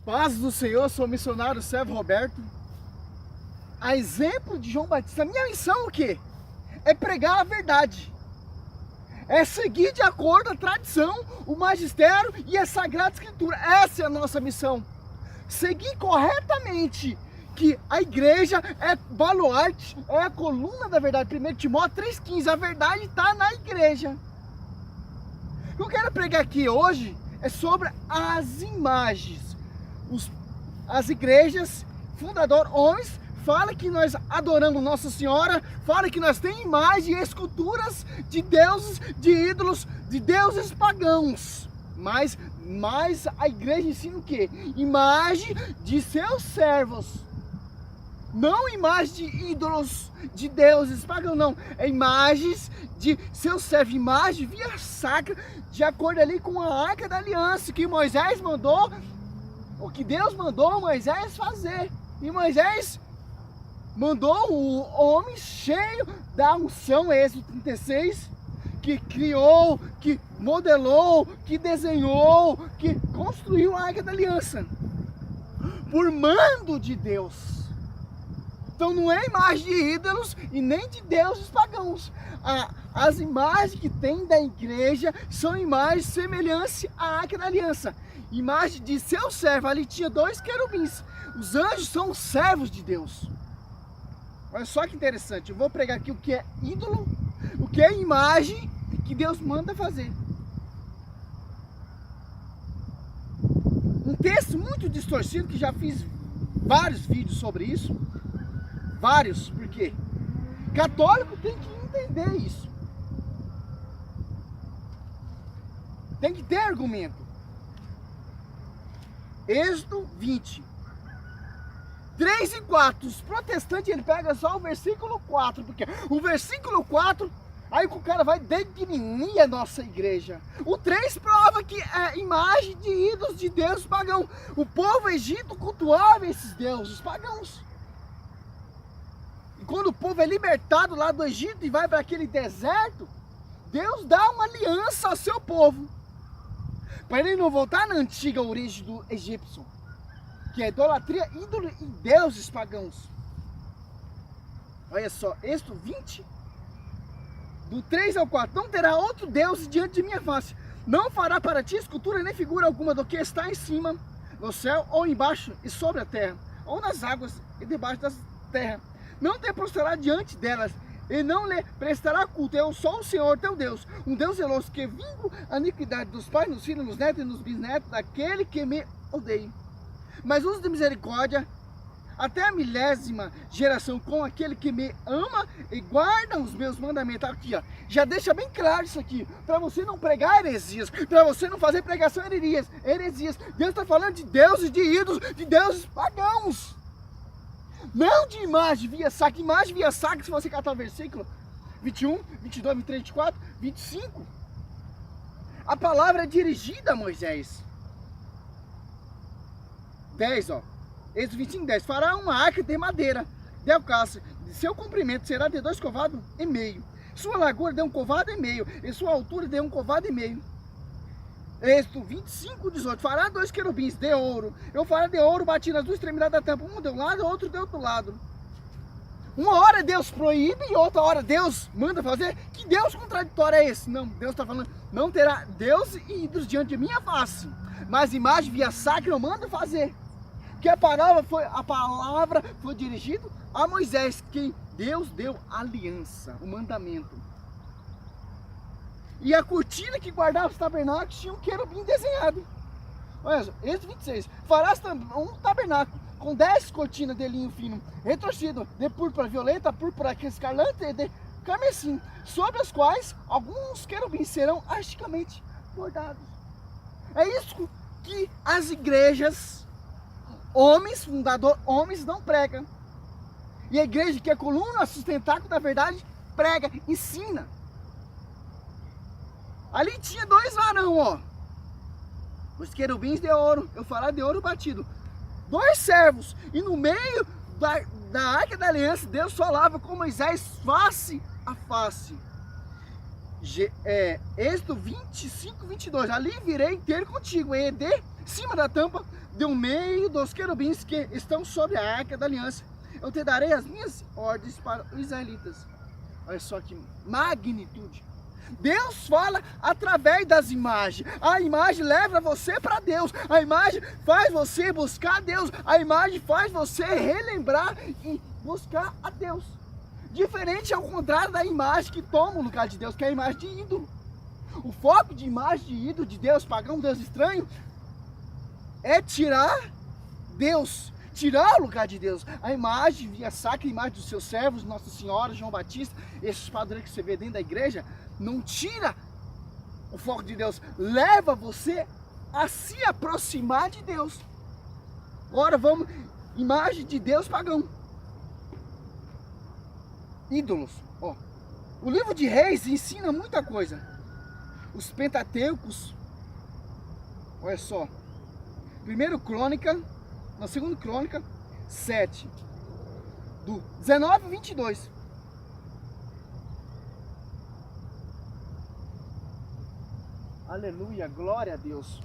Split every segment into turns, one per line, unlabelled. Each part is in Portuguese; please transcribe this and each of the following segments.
Paz do Senhor, sou o missionário servo Roberto. A exemplo de João Batista, a minha missão é o quê? É pregar a verdade. É seguir de acordo com a tradição, o magistério e a Sagrada Escritura. Essa é a nossa missão. Seguir corretamente que a igreja é baluarte, é a coluna da verdade. 1 Timóteo 3,15, a verdade está na igreja. O que eu quero pregar aqui hoje é sobre as imagens. As igrejas, fundador, homens, fala que nós adoramos Nossa Senhora, fala que nós temos imagens e esculturas de deuses, de ídolos, de deuses pagãos. Mas a igreja ensina o quê? Imagem de seus servos. Não imagem de ídolos, de deuses pagãos, não. É imagens de seus servos, imagem via sacra, de acordo ali com a Arca da Aliança, que Moisés mandou, o que Deus mandou Moisés fazer. E Moisés mandou o homem cheio da unção, Êxodo 36, que criou, que modelou, que desenhou, que construiu a Arca da Aliança, por mando de Deus. Então não é imagem de ídolos e nem de deuses pagãos. As imagens que tem da igreja são imagens semelhantes à Arca da Aliança. Imagem de seu servo, ali tinha 2 querubins. Os anjos são os servos de Deus. Olha só que interessante, eu vou pregar aqui o que é ídolo, o que é imagem que Deus manda fazer. Um texto muito distorcido, que já fiz vários vídeos sobre isso. Vários, por quê? Católico tem que entender isso. Tem que ter argumento. Êxodo 20, 3 e 4, os protestantes ele pega só o versículo 4, porque o versículo 4, aí o cara vai degrinir a nossa igreja. O 3 prova que é imagem de ídolos de deuses pagãos. O povo egito cultuava esses deuses pagãos. E quando o povo é libertado lá do Egito e vai para aquele deserto, Deus dá uma aliança ao seu povo, para ele não voltar na antiga origem do egípcio, que é idolatria, ídolo e deuses pagãos. Olha só, Êxodo 20, do 3 ao 4. Não terá outro Deus diante de minha face. Não fará para ti escultura nem figura alguma do que está em cima, no céu, ou embaixo e sobre a terra, ou nas águas e debaixo da terra. Não te prostrará diante delas, e não lhe prestará culto. Eu sou o Senhor teu Deus, um Deus zeloso, que vingo a iniquidade dos pais, nos filhos, nos netos e nos bisnetos daquele que me odeia, mas uso de misericórdia até a 1000ª geração com aquele que me ama e guarda os meus mandamentos. Aqui, ó, já deixa bem claro isso aqui, para você não pregar heresias, para você não fazer pregação heresias. Deus está falando de deuses, de ídolos, de deuses pagãos. Não de imagem via sacra. Imagem via sacra, se você catar o versículo 21, 22, 23, 24, 25, a palavra é dirigida a Moisés. 10, ó, Êxodo 25, 10. Fará uma arca de madeira de alcácer, seu comprimento será de 2,5 côvados, sua largura de 1,5 côvado, e sua altura de 1,5 côvado. Êxodo 25, 18. Fará 2 querubins de ouro. Eu farei de ouro batido nas 2 extremidades da tampa, um de um lado, outro de outro lado. Uma hora Deus proíbe e outra hora Deus manda fazer. Que Deus contraditório é esse? Não, Deus está falando, não terá Deus e ídolos diante de minha face, mas imagem via sacra eu mando fazer. Que a palavra foi dirigida a Moisés, quem Deus deu aliança, o mandamento. E a cortina que guardava os tabernáculos tinha um querubim desenhado. Olha só, Êxodo 26. Farás um tabernáculo com 10 cortinas de linho fino, retorcido, de púrpura violeta, púrpura escarlate e de carmesim, sobre as quais alguns querubins serão artisticamente bordados. É isso que as igrejas, homens, fundador, homens não pregam. E a igreja, que é coluna, sustentáculo da verdade, prega, ensina. Ali tinha 2 varão, ó, os querubins de ouro, eu falar de ouro batido, 2 servos, e no meio da Arca da Aliança, Deus falava com Moisés face a face. Êxodo 25, 22, ali virei ter contigo, e de cima da tampa, do meio dos querubins que estão sobre a arca da aliança, eu te darei as minhas ordens para os israelitas. Olha só que magnitude. Deus fala através das imagens. A imagem leva você para Deus. A imagem faz você buscar Deus. A imagem faz você relembrar e buscar a Deus. Diferente ao contrário da imagem que toma o lugar de Deus, que é a imagem de ídolo. O foco de imagem de ídolo, de Deus pagão, Deus estranho, é tirar Deus, tirar o lugar de Deus. A imagem, a sacra imagem dos seus servos, Nossa Senhora, João Batista, esses padrões que você vê dentro da igreja, não tira o foco de Deus, leva você a se aproximar de Deus. Agora vamos, imagem de Deus pagão. Ídolos. Ó, o livro de Reis ensina muita coisa. Os Pentateucos, olha só, primeiro Crônica, na segunda Crônica 7, do 19 e 22. Aleluia, glória a Deus.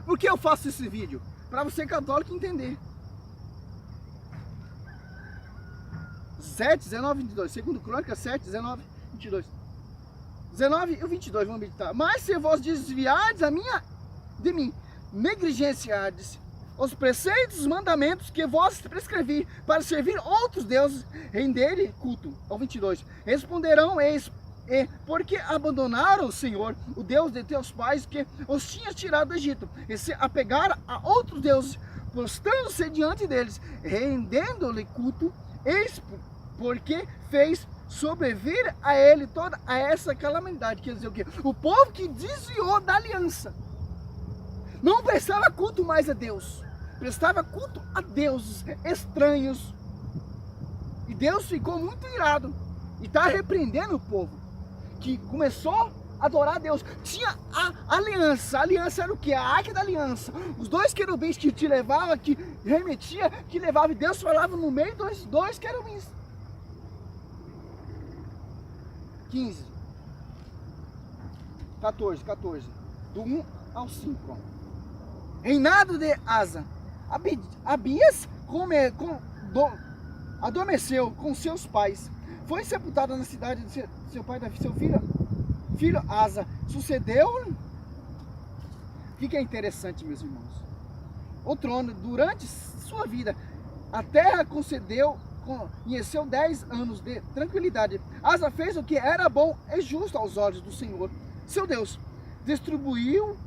Por que eu faço esse vídeo? Para você católico entender. 7, 19 e 22. Segundo Crônica 7, 19 e 22. 19 e 22, vamos meditar. Mas se vos desviardes de mim, negligenciardes os preceitos, os mandamentos que vos prescrevi, para servir outros deuses, render culto. Ao 22. Responderão eles, porque abandonaram o Senhor, o Deus de teus pais, que os tinha tirado do Egito, e se apegaram a outros deuses, prostrando-se diante deles, rendendo-lhe culto, eis porque fez sobrevir a ele toda essa calamidade. Quer dizer o quê? O povo que desviou da aliança não prestava culto mais a Deus, prestava culto a deuses estranhos, e Deus ficou muito irado e está repreendendo o povo que começou a adorar a Deus. Tinha a aliança era o que? A arca da aliança, os dois querubins que te levavam, que remetia, que levava, e Deus falava no meio dos dois querubins. 15, 14, do 1 ao 5. Reinado de Asa, Abias adormeceu com seus pais, foi sepultado na cidade de seu pai Davi, seu filho Asa. Sucedeu, o que é interessante, meus irmãos? O trono, durante sua vida, a terra conheceu 10 anos de tranquilidade. Asa fez o que era bom e justo aos olhos do Senhor, seu Deus. Destruiu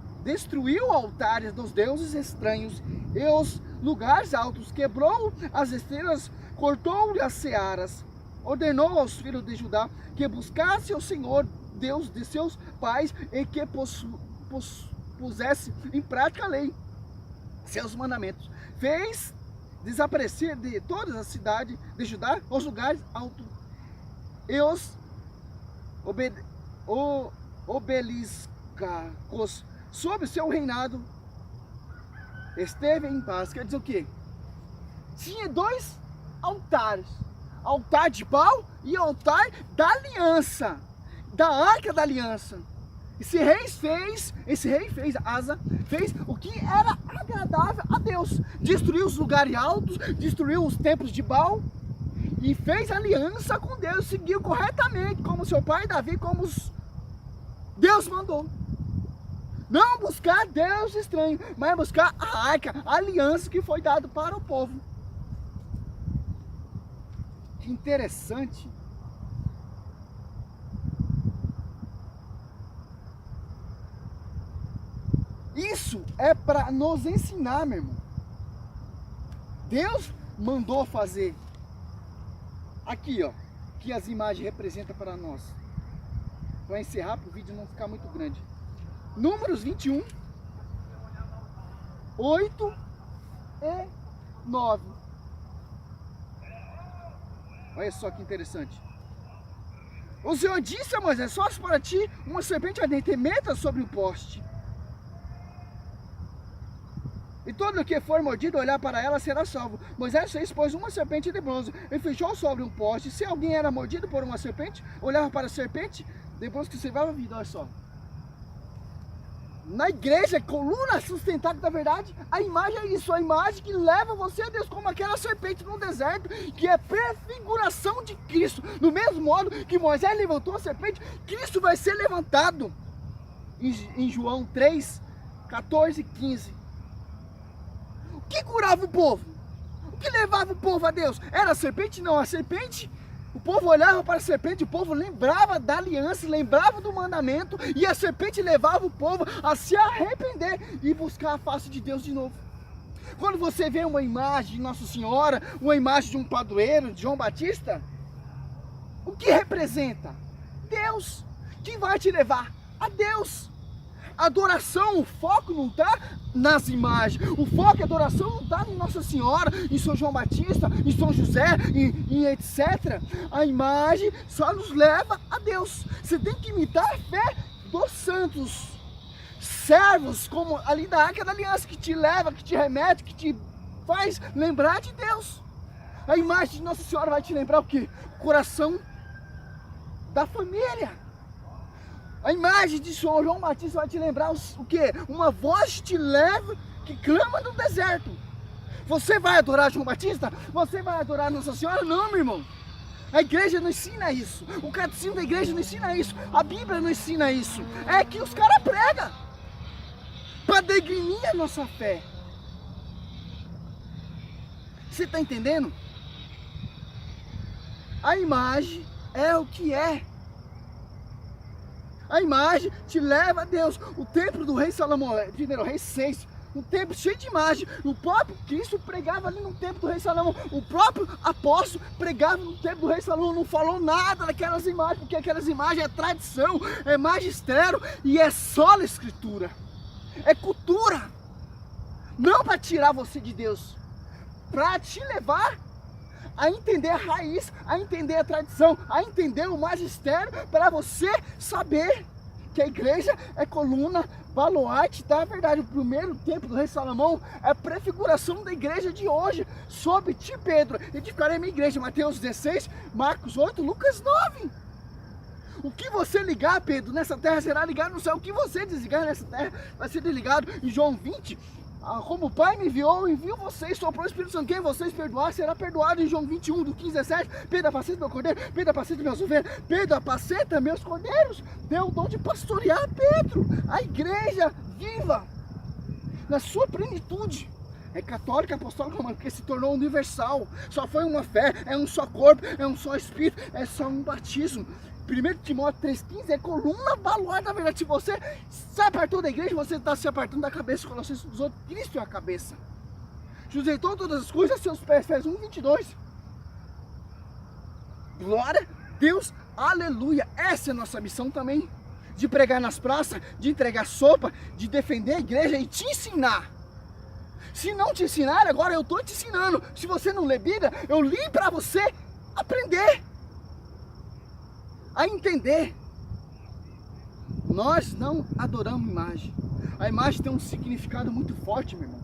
altares dos deuses estranhos e os lugares altos, quebrou as estrelas, cortou-lhe as searas, ordenou aos filhos de Judá que buscassem o Senhor, Deus de seus pais, e que pusesse em prática a lei, seus mandamentos. Fez desaparecer de toda a cidade de Judá os lugares altos e os obeliscos. Sob seu reinado esteve em paz. Quer dizer o quê? Tinha dois altares, altar de Baal e altar da aliança, da arca da aliança. Esse rei fez, Asa, fez o que era agradável a Deus. Destruiu os lugares altos, destruiu os templos de Baal e fez aliança com Deus, seguiu corretamente, como seu pai Davi, como Deus mandou. Não buscar Deus estranho, mas buscar a arca, a aliança que foi dada para o povo. Que interessante. Isso é para nos ensinar, meu irmão. Deus mandou fazer. Aqui, ó, que as imagens representam para nós. Para encerrar, para o vídeo não ficar muito grande. Números 21, 8 e 9. Olha só que interessante. O Senhor disse a Moisés: só para ti uma serpente ardente, e meta sobre o poste. E todo o que for mordido olhar para ela será salvo. Moisés fez, pois, uma serpente de bronze e fechou sobre um poste. Se alguém era mordido por uma serpente, olhava para a serpente, depois que se levava a vida. Olha só. na igreja, coluna sustentável da verdade, a imagem é isso, a imagem que leva você a Deus, como aquela serpente no deserto, que é prefiguração de Cristo. Do mesmo modo que Moisés levantou a serpente, Cristo vai ser levantado. Em João 3, 14 e 15. O que curava o povo? O que levava o povo a Deus? Era a serpente? Não, a serpente... O povo olhava para a serpente, o povo lembrava da aliança, lembrava do mandamento, e a serpente levava o povo a se arrepender e buscar a face de Deus de novo. Quando você vê uma imagem de Nossa Senhora, uma imagem de um padroeiro, de João Batista, o que representa? Deus, que vai te levar a Deus. A adoração, o foco não está nas imagens, o foco e a adoração não está em Nossa Senhora, em São João Batista, em São José, em etc. A imagem só nos leva a Deus. Você tem que imitar a fé dos santos, servos, como ali da Arca da Aliança, que te leva, que te remete, que te faz lembrar de Deus. A imagem de Nossa Senhora vai te lembrar o quê? O coração da família. A imagem de São João Batista vai te lembrar o quê? Uma voz te leva, que clama no deserto. Você vai adorar João Batista? Você vai adorar Nossa Senhora? Não, meu irmão. A igreja não ensina isso. O catecismo da igreja não ensina isso. A Bíblia não ensina isso. É que os caras pregam para degrinir a nossa fé. Você está entendendo? A imagem é o que é. A imagem te leva a Deus. O templo do rei Salomão, primeiro rei 6, um templo cheio de imagem. O próprio Cristo pregava ali no templo do rei Salomão. O próprio apóstolo pregava no templo do rei Salomão. Não falou nada daquelas imagens, porque aquelas imagens é tradição, é magistério e é só a escritura. É cultura. Não para tirar você de Deus, para te levar a entender a raiz, a entender a tradição, a entender o magistério, para você saber que a igreja é coluna, baluarte da verdade. O primeiro templo do rei Salomão é a prefiguração da igreja de hoje. Sob ti, Pedro, edificarei a minha igreja. Mateus 16, Marcos 8, Lucas 9. O que você ligar, Pedro, nessa terra será ligado no céu. O que você desligar nessa terra vai ser desligado. Em João 20, como o Pai me enviou, eu envio vocês, soprou o Espírito Santo. Quem vocês perdoar será perdoado. Em João 21, do 15 a 17, Pedro apacenta meu cordeiro, Pedro apacenta meus ovelhas, Pedro apacenta meus cordeiros. Deu o dom de pastorear Pedro, a igreja viva, na sua plenitude. É católica, apostólica, romana, porque se tornou universal. Só foi uma fé, é um só corpo, é um só Espírito, é só um batismo. 1 Timóteo 3,15 é coluna baluarte da verdade. Se você se apartou da igreja, você está se apartando da cabeça. Colossenses dos outros, Cristo é a cabeça. Sujeitou todas as coisas a seus pés. Efésios 1:22. Glória a Deus, aleluia. Essa é a nossa missão também. De pregar nas praças, de entregar sopa, de defender a igreja e te ensinar. Se não te ensinar, agora eu estou te ensinando. Se você não lê Bíblia, eu li para você aprender a entender. Nós não adoramos imagem. A imagem tem um significado muito forte, meu irmão,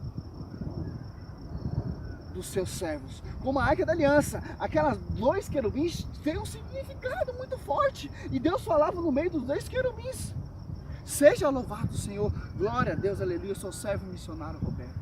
dos seus servos. Como a Arca da Aliança, aquelas dois querubins têm um significado muito forte. E Deus falava no meio dos dois querubins. Seja louvado, Senhor. Glória a Deus, aleluia. Eu sou servo missionário Roberto.